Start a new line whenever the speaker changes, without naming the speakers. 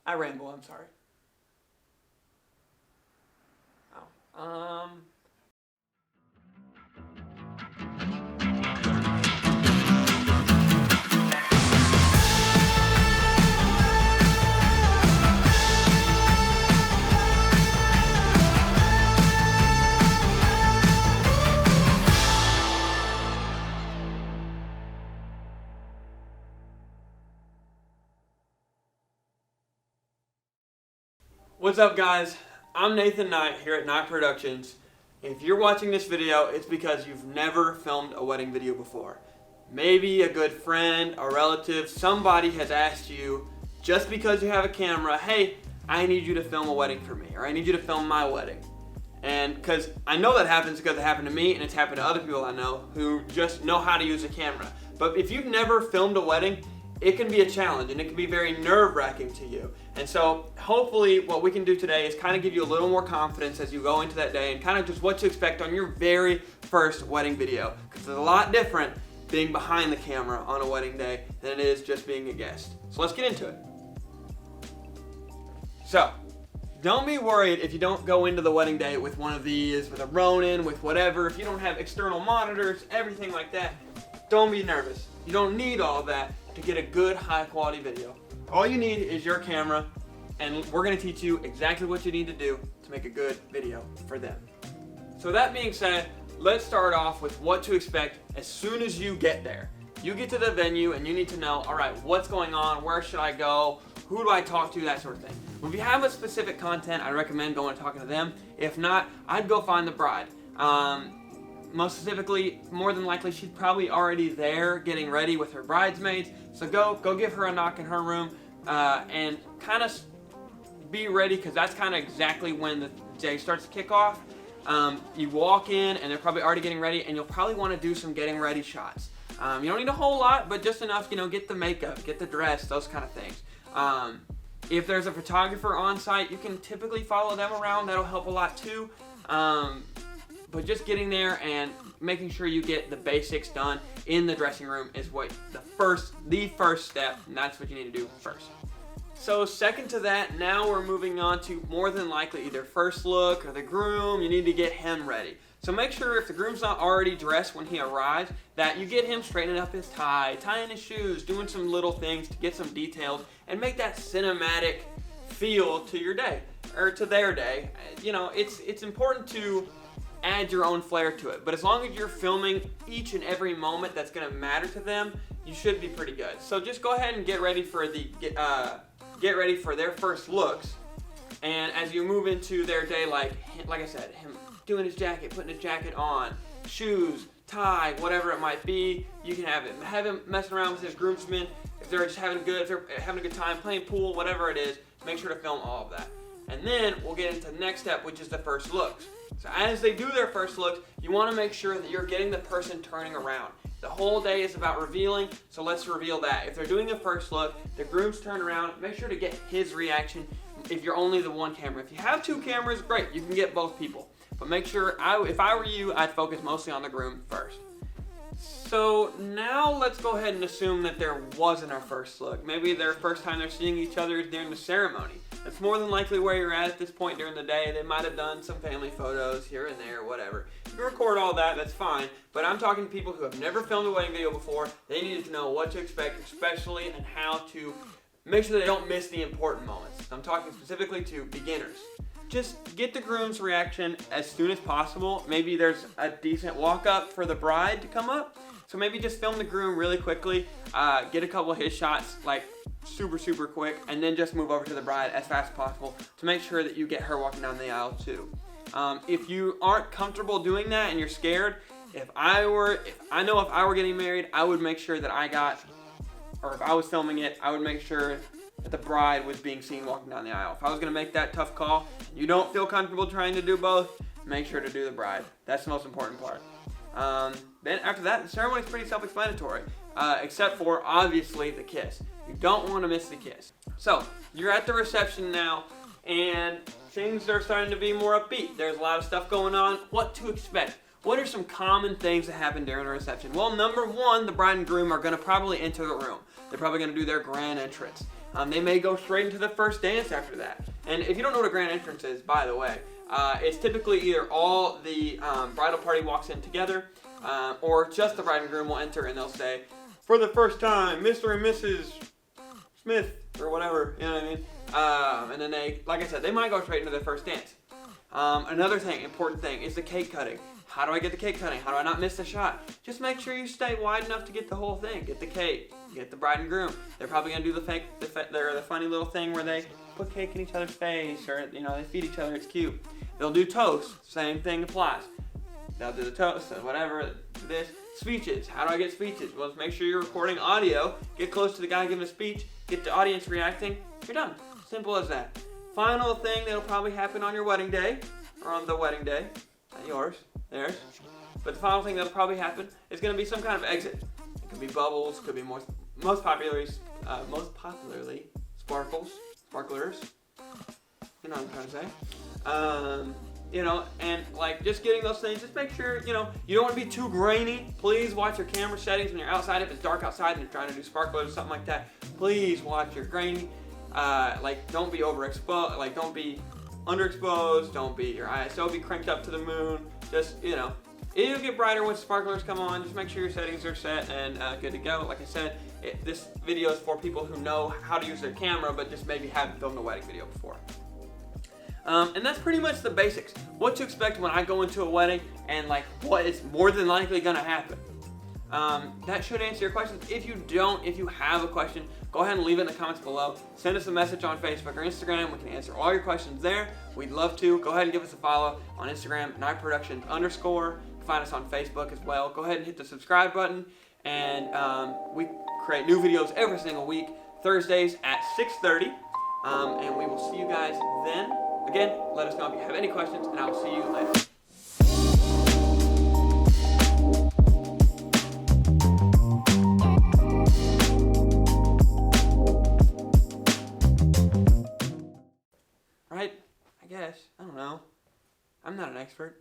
I ramble, I'm sorry. Oh. What's up, guys? I'm Nathan Knight here at Knight Productions. If you're watching this video, it's because you've never filmed a wedding video before. Maybe a good friend, a relative, somebody has asked you, just because you have a camera, hey, I need you to film a wedding for me, or I need you to film my wedding. And because I know that happens because it happened to me and it's happened to other people I know who just know how to use a camera. But if you've never filmed a wedding, it can be a challenge and it can be very nerve-wracking to you. And so hopefully what we can do today is kind of give you a little more confidence as you go into that day and kind of just what to expect on your very first wedding video. Because it's a lot different being behind the camera on a wedding day than it is just being a guest. So let's get into it. So, don't be worried if you don't go into the wedding day with one of these, with a Ronin, with whatever. If you don't have external monitors, everything like that, don't be nervous. You don't need all of that to get a good, high-quality video. All you need is your camera, and we're going to teach you exactly what you need to do to make a good video for them. So that being said, let's start off with what to expect as soon as you get there. You get to the venue and you need to know, all right, what's going on, where should I go, who do I talk to, that sort of thing. If you have a specific content, I recommend going and talking to them. If not, I'd go find the bride. Most specifically, more than likely, she's probably already there getting ready with her bridesmaids. So go give her a knock in her room and kind of be ready, because that's kind of exactly when the day starts to kick off. You walk in and they're probably already getting ready, and you'll probably want to do some getting ready shots. You don't need a whole lot, but just enough, get the makeup, get the dress, those kind of things. If there's a photographer on site, you can typically follow them around. That'll help a lot too. But just getting there and making sure you get the basics done in the dressing room is what the first step, and that's what you need to do first. So second to that, now we're moving on to more than likely either first look or the groom. You need to get him ready. So make sure if the groom's not already dressed when he arrives, that you get him straightening up his tie, tying his shoes, doing some little things to get some details and make that cinematic feel to your day, or to their day. It's important to add your own flair to it, but as long as you're filming each and every moment that's going to matter to them, you should be pretty good. So just go ahead and get ready for their first looks, and as you move into their day, like I said, him doing his jacket, putting his jacket on, shoes, tie, whatever it might be, you can have him messing around with his groomsmen. If they're having a good time playing pool, whatever it is, make sure to film all of that. And then we'll get into the next step, which is the first looks. So as they do their first looks, you want to make sure that you're getting the person turning around. The whole day is about revealing, so let's reveal that. If they're doing a first look, the groom's turn around, make sure to get his reaction if you're only the one camera. If you have two cameras, great, you can get both people. But make sure, if I were you, I'd focus mostly on the groom first. So now let's go ahead and assume that there wasn't a first look. Maybe their first time they're seeing each other is during the ceremony. That's more than likely where you're at this point during the day. They might have done some family photos here and there, whatever. You can record all that, that's fine. But I'm talking to people who have never filmed a wedding video before. They needed to know what to expect, especially, and how to make sure they don't miss the important moments. I'm talking specifically to beginners. Just get the groom's reaction as soon as possible. Maybe there's a decent walk-up for the bride to come up. So maybe just film the groom really quickly, get a couple of his shots, like super quick, and then just move over to the bride as fast as possible to make sure that you get her walking down the aisle too. If you aren't comfortable doing that and you're scared, if I were getting married, I would make sure that if I was filming it, I would make sure that the bride was being seen walking down the aisle. If I was going to make that tough call, you don't feel comfortable trying to do both, make sure to do the bride. That's the most important part. Then after that, the ceremony is pretty self-explanatory, except for obviously the kiss. You don't want to miss the kiss. So you're at the reception now, and things are starting to be more upbeat. There's a lot of stuff going on. What to expect? What are some common things that happen during a reception? Well, number one, the bride and groom are going to probably enter the room. They're probably going to do their grand entrance. They may go straight into the first dance after that. And if you don't know what a grand entrance is, by the way, it's typically either all the bridal party walks in together, or just the bride and groom will enter and they'll say, "For the first time, Mr. and Mrs. Smith," or whatever, you know what I mean? And then they, like I said, they might go straight into their first dance. Another thing, important thing, is the cake cutting. How do I get the cake cutting? How do I not miss the shot? Just make sure you stay wide enough to get the whole thing. Get the cake, get the bride and groom. They're probably gonna do the funny little thing where they put cake in each other's face, or they feed each other. It's cute. They'll do toast. Same thing applies. They'll do the toast, whatever. This speeches. How do I get speeches? Well, just make sure you're recording audio. Get close to the guy giving a speech. Get the audience reacting. You're done. Simple as that. Final thing that'll probably happen on your wedding day, or on the wedding day, not yours, theirs. But the final thing that'll probably happen is going to be some kind of exit. It could be bubbles, could be most popularly sparklers. You know what I'm trying to say. And like just getting those things, just make sure, you don't want to be too grainy. Please watch your camera settings when you're outside. If it's dark outside and you're trying to do sparklers or something like that, please watch your grainy. Don't be overexposed, don't be underexposed, don't be your ISO be cranked up to the moon. Just, it'll get brighter when sparklers come on. Just make sure your settings are set and good to go. Like I said, this video is for people who know how to use their camera, but just maybe haven't filmed a wedding video before. And that's pretty much the basics. What to expect when I go into a wedding and what is more than likely gonna happen. That should answer your questions. If you have a question, go ahead and leave it in the comments below. Send us a message on Facebook or Instagram. We can answer all your questions there. We'd love to. Go ahead and give us a follow on Instagram, NightProductions_. You can find us on Facebook as well. Go ahead and hit the subscribe button. And we create new videos every single week, Thursdays at 6:30. And we will see you guys then. Again, let us know if you have any questions, and I will see you later. Right? I guess. I don't know. I'm not an expert.